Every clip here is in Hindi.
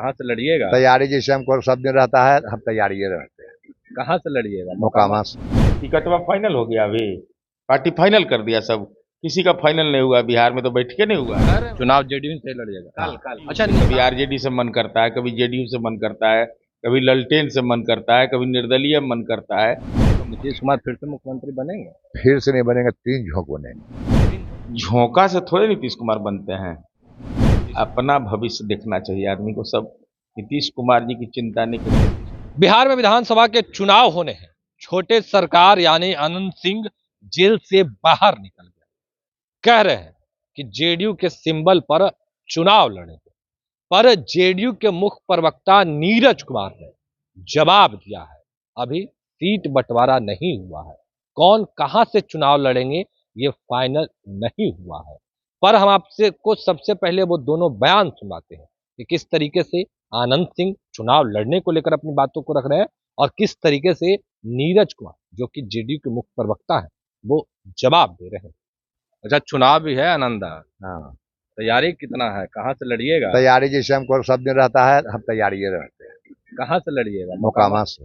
कहाँ से लड़िएगा? तैयारी जैसे हमको सब दिन रहता है, हम तैयारी रहते हैं। कहाँ से लड़िएगा? मोकामा से। टिकटवा फाइनल हो गया अभी। पार्टी फाइनल कर दिया सब। किसी का फाइनल नहीं हुआ बिहार में, तो बैठके नहीं हुआ। चुनाव जेडीयू से लड़िएगा कल। अच्छा, कभी आरजेडी से मन करता है, कभी जेडीयू से मन करता है, कभी ललटेन से मन करता है, कभी निर्दलीय मन करता है। नीतीश कुमार फिर से मुख्यमंत्री बनेंगे? फिर से नहीं बनेंगे, 3 झोंक बनेंगे। झोंका से थोड़े नीतीश कुमार बनते हैं। अपना भविष्य देखना चाहिए आदमी को। सब नीतीश कुमार जी की चिंता नहीं करनी। बिहार में विधानसभा के चुनाव होने हैं। छोटे सरकार यानी अनंत सिंह जेल से बाहर निकल गए। कह रहे हैं कि जेडीयू के सिंबल पर चुनाव लड़ेंगे, पर जेडीयू के मुख्य प्रवक्ता नीरज कुमार ने जवाब दिया है अभी सीट बंटवारा नहीं हुआ है, कौन कहां से चुनाव लड़ेंगे ये फाइनल नहीं हुआ है। पर हम आपसे को सबसे पहले वो दोनों बयान सुनाते हैं कि किस तरीके से आनंद सिंह चुनाव लड़ने को लेकर अपनी बातों को रख रहे हैं और किस तरीके से नीरज कुमार जो कि जेडीयू के मुख्य प्रवक्ता हैं वो जवाब दे रहे हैं। अच्छा, चुनाव भी है आनंदा। हाँ, तैयारी कितना है? कहाँ से लड़िएगा? तैयारी जैसे हमको सब दिन रहता है, हम तैयारी रहते हैं। कहाँ से लड़िएगा? मोकामा से।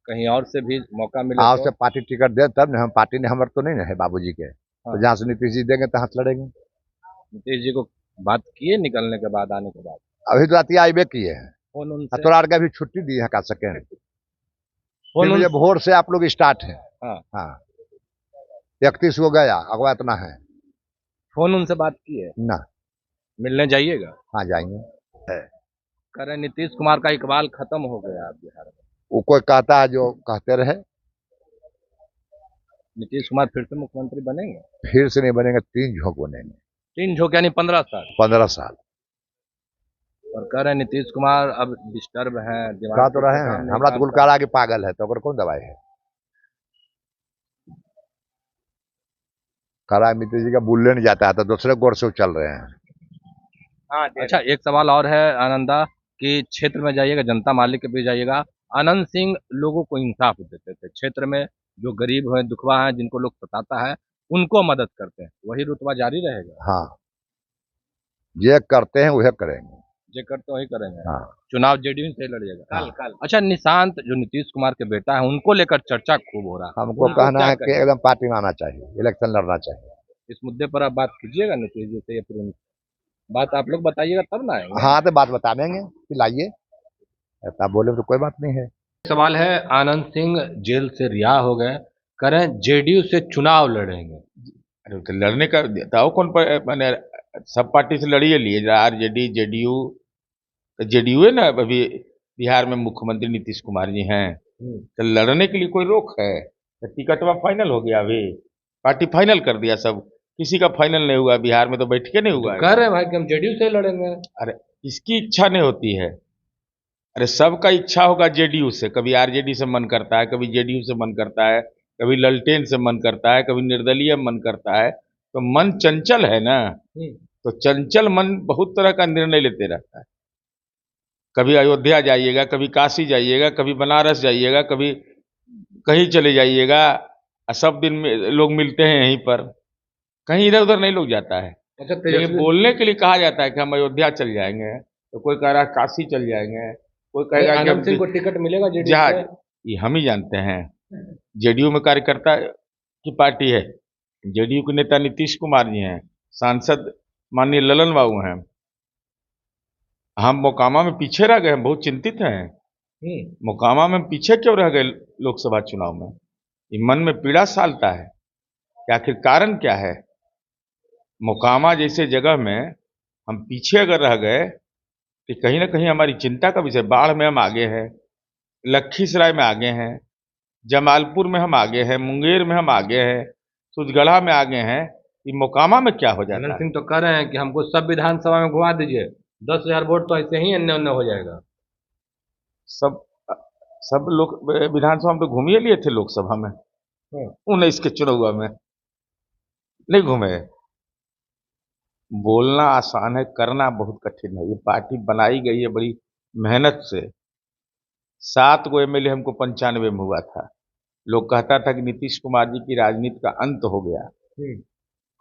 कहीं और से भी मौका मिले हाँ, तो? उससे पार्टी टिकट दे तब न। हम पार्टी ने हमारे तो नहीं ना है बाबूजी के, हाँ। तो जहाँ से नीतीश जी देंगे तहाँ से लड़ेंगे। नीतीश जी को बात किए निकलने के बाद, आने के बाद? अभी तो रात आइबे किए हैं। फोन उनसे? थोड़ा आगे अभी छुट्टी दी है का सेकेंड। फोन मुझे भोर से आप लोग स्टार्ट है। हाँ। हाँ, 31 को गया, अगवा इतना है फोन उनसे बात की है ना। मिलने जाइएगा? हाँ, जाएंगे। कह रहे नीतीश कुमार का इकबाल खत्म हो गया अब बिहार में। वो कोई कहता है जो कहते रहे। नीतीश कुमार फिर से मुख्यमंत्री बनेंगे? फिर से नहीं बनेंगे, 3 झोंक बनेंगे। 3 झोंक यानी 15 साल। 15 साल। और कह रहे नीतीश कुमार अब डिस्टर्ब हैं, दिमाग कहा तो पे रहे काम हैं, नहीं हमरा तो काम गुलकार आगे पागल है, तो अगर कौन दवाई है। करा मित्र जी का बुल्ले नहीं जाता है, तो दूसरे गोर से चल रहे हैं। हाँ, अच्छा, एक सवाल और है आनंदा कि क्षेत्र में जाइएगा, जनता मालिक के बीच जाइएगा। आनंद सिंह लोगों को इंसाफ देते थे, क्षेत्र में जो गरीब हैं, दुखवा हैं, जिनको लोग सताता है उनको मदद करते हैं। वही रुतबा जारी रहेगा? हाँ, ये करते हैं वह करेंगे। जे करते वही करेंगे। हाँ। चुनाव जेडीयू से लड़िएगा हाँ। कल। अच्छा, निशांत जो नीतीश कुमार के बेटा है उनको लेकर चर्चा खूब हो रहा है। हमको उनको कहना क्या है कि कहें? एकदम पार्टी में आना चाहिए, इलेक्शन लड़ना चाहिए। इस मुद्दे पर आप बात कीजिएगा नीतीश जी से, या फिर बात आप लोग बताइएगा तब ना आएंगे। हाँ, तो बात बता देंगे कि लाइए, ऐसा बोले तो कोई बात नहीं है। सवाल है, आनंद सिंह जेल से रिहा हो गए, करें जेडीयू से चुनाव लड़ेंगे? अरे तो लड़ने का दाव कौन पर, मैंने सब पार्टी से लड़िए लिए। RJD, JDU. जेडीयू है ना अभी बिहार में, मुख्यमंत्री नीतीश कुमार जी हैं। तो लड़ने के लिए कोई रोक है? तो टिकटवा फाइनल हो गया अभी। पार्टी फाइनल कर दिया सब। किसी का फाइनल नहीं हुआ बिहार में, तो बैठके नहीं हुआ। कह रहे हैं भाई कि हम जेडीयू से लड़ेंगे। अरे इसकी इच्छा नहीं होती है। अरे सबका इच्छा होगा जेडीयू से। कभी आरजेडी से मन करता है, कभी जेडीयू से मन करता है, कभी ललटेन से मन करता है, कभी निर्दलीय मन करता है। तो मन चंचल है ना, तो चंचल मन बहुत तरह का निर्णय लेते रहता है। कभी अयोध्या जाइएगा, कभी काशी जाइएगा, कभी बनारस जाइएगा, कभी कहीं चले जाइएगा। सब दिन में लोग मिलते हैं यहीं पर, कहीं इधर उधर नहीं लोग जाता है। अच्छा, लेकिन बोलने के लिए कहा जाता है कि हम अयोध्या चल जाएंगे, तो कोई कह रहा है काशी चल जाएंगे, कोई कहेगा कि आनंद सिंह को टिकट मिलेगा जेडीयू जहाँ से? ये हम ही जानते हैं। जेडीयू में कार्यकर्ता की पार्टी है। जेडीयू के नेता नीतीश कुमार जी हैं, सांसद माननीय ललन बाबू हैं। हम मोकामा में पीछे रह गए, हम बहुत चिंतित हैं। मोकामा में पीछे क्यों रह गए लोकसभा चुनाव में? ये मन में पीड़ा सालता है कि आखिर कारण क्या है। मोकामा जैसे जगह में हम पीछे अगर रह गए तो कहीं ना कहीं हमारी चिंता का विषय। बाढ़ में हम आगे हैं, लखीसराय में आगे हैं, जमालपुर में हम आगे हैं, मुंगेर में हम आगे हैं, सुजगढ़ा में आगे हैं। ये मोकामा में क्या हो जाता आनंद है? सिंह तो कह रहे हैं कि हमको सब विधानसभा में घुमा दीजिए, 10,000 वोट तो ऐसे ही अन्य अन्य हो जाएगा। सब सब लोग विधानसभा में तो घूम ही लिए थे, लोकसभा में 19 के चुनाव में नहीं घूमे। बोलना आसान है, करना बहुत कठिन है। ये पार्टी बनाई गई है बड़ी मेहनत से। 7 गो एमएलए हमको 95 में हुआ था। लोग कहता था कि नीतीश कुमार जी की राजनीति का अंत हो गया,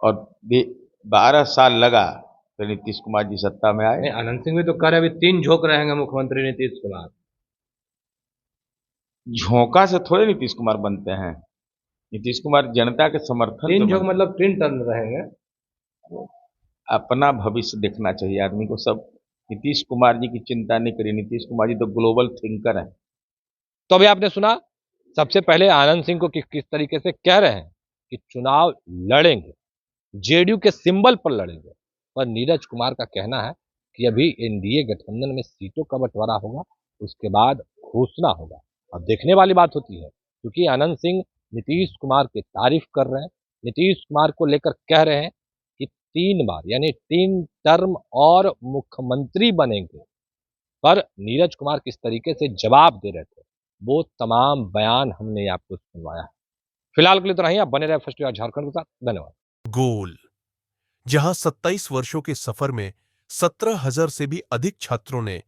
और 12 साल लगा तो नीतीश कुमार जी सत्ता में आए। नहीं, आनंद सिंह भी तो कह रहे अभी 3 झोंक रहेंगे मुख्यमंत्री नीतीश कुमार। झोंका से थोड़े नीतीश कुमार बनते हैं। नीतीश कुमार जनता के समर्थन 3 से झोंक बनते मतलब 3 टर्म रहेंगे। हैं। अपना भविष्य देखना चाहिए आदमी को। सब नीतीश कुमार जी की चिंता नहीं करिए। नीतीश कुमार जी तो ग्लोबल थिंकर हैं। तो अभी आपने सुना, सबसे पहले आनंद सिंह को किस तरीके से कह रहे हैं कि चुनाव लड़ेंगे, जेडीयू के सिंबल पर लड़ेंगे। पर नीरज कुमार का कहना है कि अभी एनडीए गठबंधन में सीटों का बंटवारा होगा, उसके बाद घोषणा होगा। अब देखने वाली बात होती है, क्योंकि आनंद सिंह नीतीश कुमार की तारीफ कर रहे हैं, नीतीश कुमार को लेकर कह रहे हैं कि 3 बार यानी 3 टर्म और मुख्यमंत्री बनेंगे। पर नीरज कुमार किस तरीके से जवाब दे रहे थे, वो तमाम बयान हमने आपको सुनवाया है। फिलहाल के लिए तो नहीं, आप बने रहे फर्स्ट झारखंड के साथ। धन्यवाद। गोल, जहां 27 वर्षों के सफर में 17,000 से भी अधिक छात्रों ने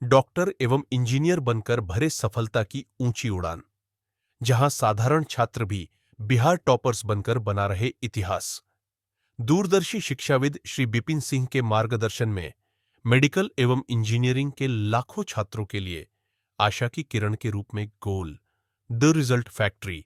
डॉक्टर एवं इंजीनियर बनकर भरे सफलता की ऊंची उड़ान, जहां साधारण छात्र भी बिहार टॉपर्स बनकर बना रहे इतिहास। दूरदर्शी शिक्षाविद श्री बिपिन सिंह के मार्गदर्शन में मेडिकल एवं इंजीनियरिंग के लाखों छात्रों के लिए आशा की किरण के रूप में गोल, द रिजल्ट फैक्ट्री।